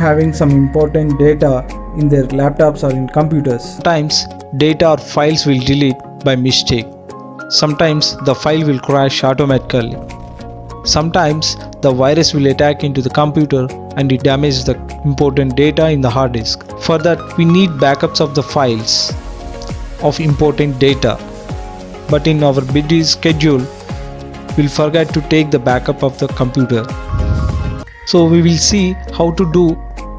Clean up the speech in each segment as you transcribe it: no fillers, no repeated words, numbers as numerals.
having some important data in their laptops or in computers. Sometimes data or files will delete by mistake. Sometimes the file will crash automatically. Sometimes the virus will attack into the computer and it damages the important data in the hard disk. For that we need backups of the files of important data. But in our busy schedule, we'll forget to take the backup of the computer. So we will see how to do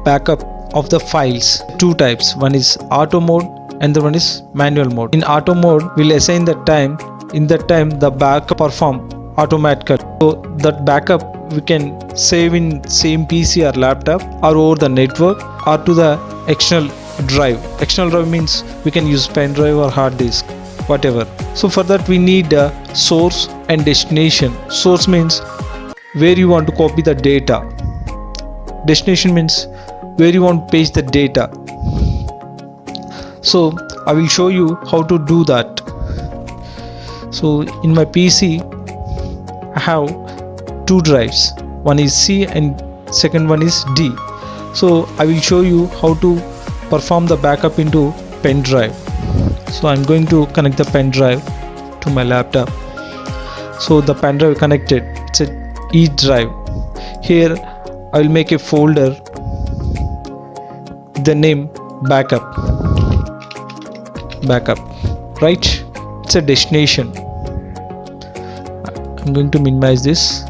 backup of the files. Two types, one is auto mode and the one is manual mode. In auto mode, we'll assign the time. In that time, the backup perform automatically. So that backup we can save in same PC or laptop or over the network or to the external drive. External drive means we can use pen drive or hard disk, whatever. So for that we need a source and destination. Source means where you want to copy the data. Destination means where you want to paste the data. So I will show you how to do that. So in my PC I have two drives. One is C and second one is D. So I will show you how to perform the backup into pen drive. So I'm going to connect the pen drive to my laptop. So the pen drive connected, it's a E drive. Here I will make a folder, the name backup, right? It's a destination. I'm going to minimize this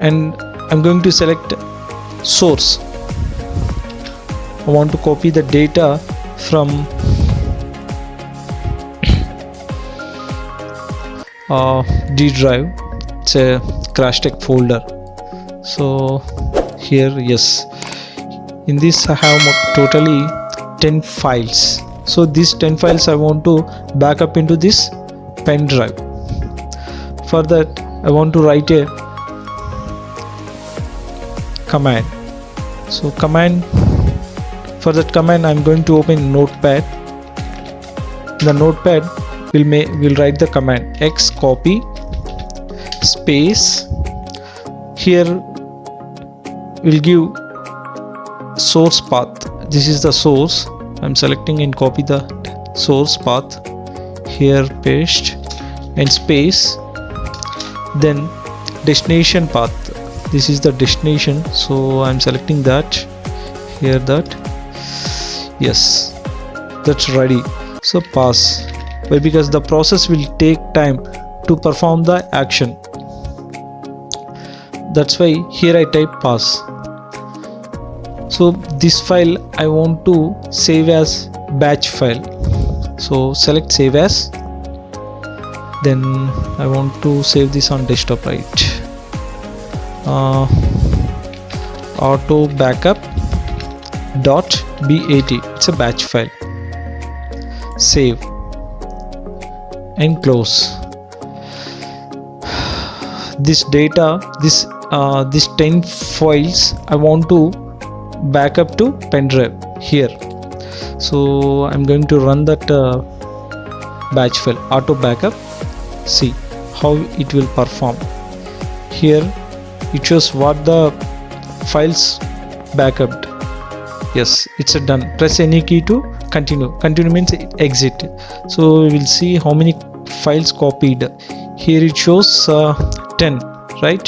and I'm going to select source. I want to copy the data from D drive. It's a CrashTech folder. So here, yes, in this I have totally 10 files. So these 10 files I want to back up into this pen drive. For that I want to write a command. So for that command I'm going to open Notepad. In the Notepad we'll write the command xcopy space. Here we'll give source path. This is the source. I'm selecting and copy the source path. Here paste and space. Then destination path. This is the destination. So I'm selecting that. Here that. Yes, that's ready. So pass. Why? Because the process will take time to perform the action. That's why here I type pass. So this file I want to save as batch file. So select save as. Then I want to save this on desktop, right? Auto backup .bat. It's a batch file. Save and close. This data, this 10 files I want to back up to pen drive here. So I'm going to run that batch file auto backup. See how it will perform. Here it shows what the files backupped. Yes, it's done. Press any key to continue. Continue means exit. So we will see how many files copied. Here it shows 10, right?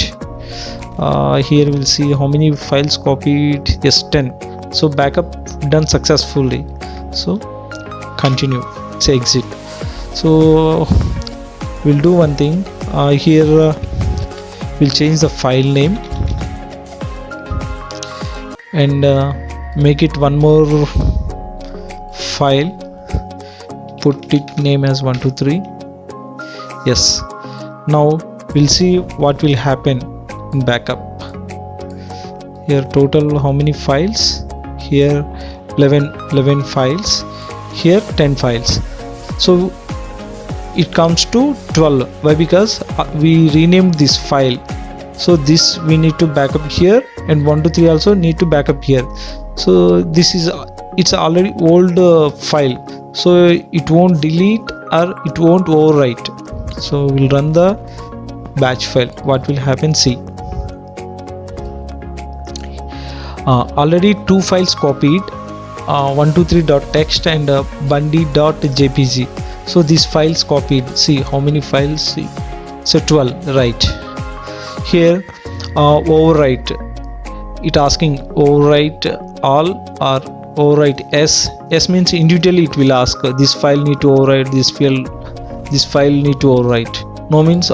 Here we'll see how many files copied. Yes, 10. So backup done successfully. So continue. It's exit. So we'll do one thing. Here we'll change the file name and make it one more file. Put it name as 123. Yes. Now we'll see what will happen in backup. Here total how many files? Here 11 files. Here 10 files. So it comes to 12. Why? Because we renamed this file. So this we need to back up here, and 1 2 3 also need to back up here. So this is it's already old file, so it won't delete or it won't overwrite. So we'll run the batch file. What will happen? See, Already two files copied, 123.txt and bundy.jpg. so these files copied. See how many files. See, so 12, right? Here overwrite, it asking overwrite all or overwrite s. S means individually it will ask this file need to overwrite, this file need to overwrite. No means,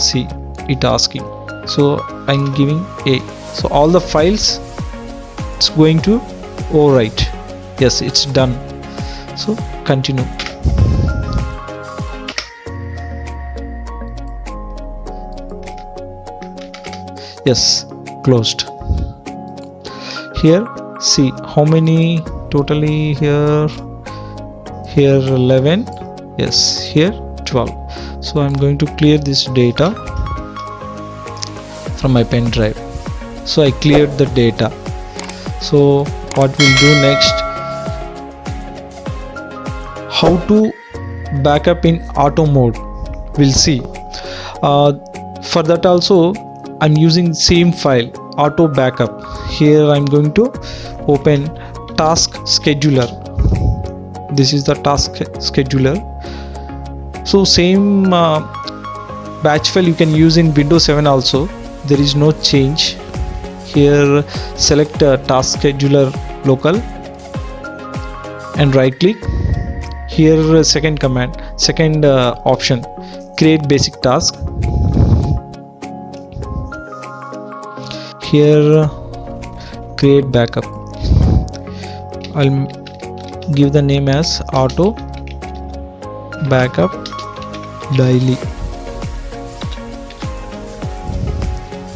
see it asking, so I'm giving a, so all the files it's going to overwrite. Yes, it's done. So continue. Yes, closed. Here see how many totally. Here 11. Yes, here 12. So I'm going to clear this data from my pen drive. So I cleared the data. So what we'll do next, how to backup in auto mode, we'll see. For that also I'm using same file, auto backup. Here I'm going to open task scheduler. This is the task scheduler. So same batch file you can use in Windows 7 also. There is no change. Here select task scheduler local and right click. Here second command, second option, create basic task. Here create backup. I'll give the name as auto backup daily.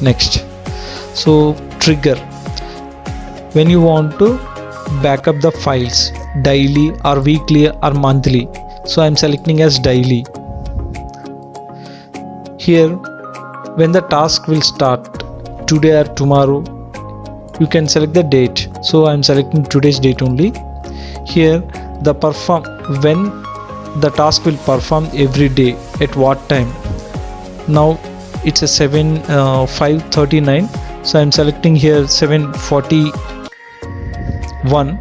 Next. So trigger, when you want to backup the files daily or weekly or monthly, so I'm selecting as daily. Here when the task will start, today or tomorrow, you can select the date. So I'm selecting today's date only. Here the perform, when the task will perform every day, at what time. Now it's a 5:39, so I'm selecting here 7:41.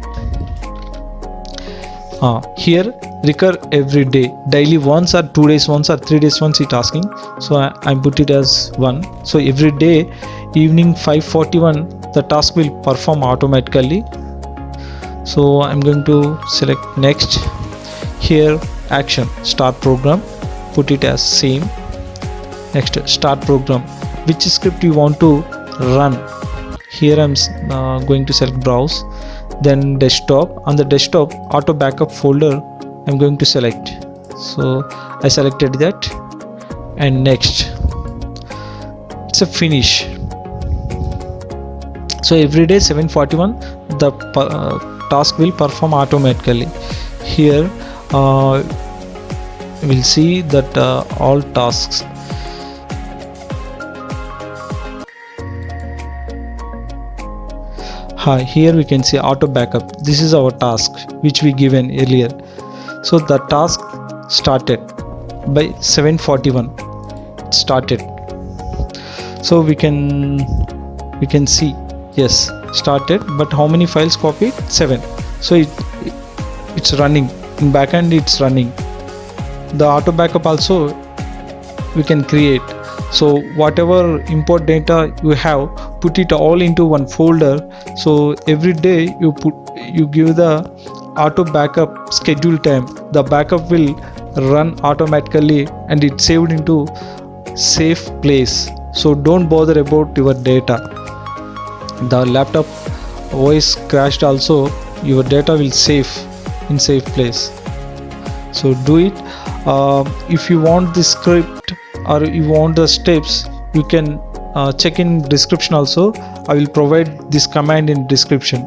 Here recur every day, daily once or 2 days once or 3 days once it asking, so I put it as 1. So every day evening 5:41 the task will perform automatically. So I'm going to select next. Here action, start program, put it as same. Next, start program, which script you want to run. Here I'm going to select browse, then desktop. On the desktop auto backup folder I'm going to select, so I selected that, and next it's a finish. So every day 7:41 the task will perform automatically. Here we'll see that all tasks. Here we can see auto backup. This is our task which we given earlier. So the task started by 7:41. It started. So we can see, yes, started, but how many files copied? 7. So it's running in backend. It's running. The auto backup also we can create. So whatever import data you have, put it all into one folder. So every day you give the auto backup schedule time, the backup will run automatically and it's saved into safe place. So don't bother about your data. The laptop OS crashed also, your data will save in safe place. So do it. If you want the script or you want the steps, you can check in description also. I will provide this command in description.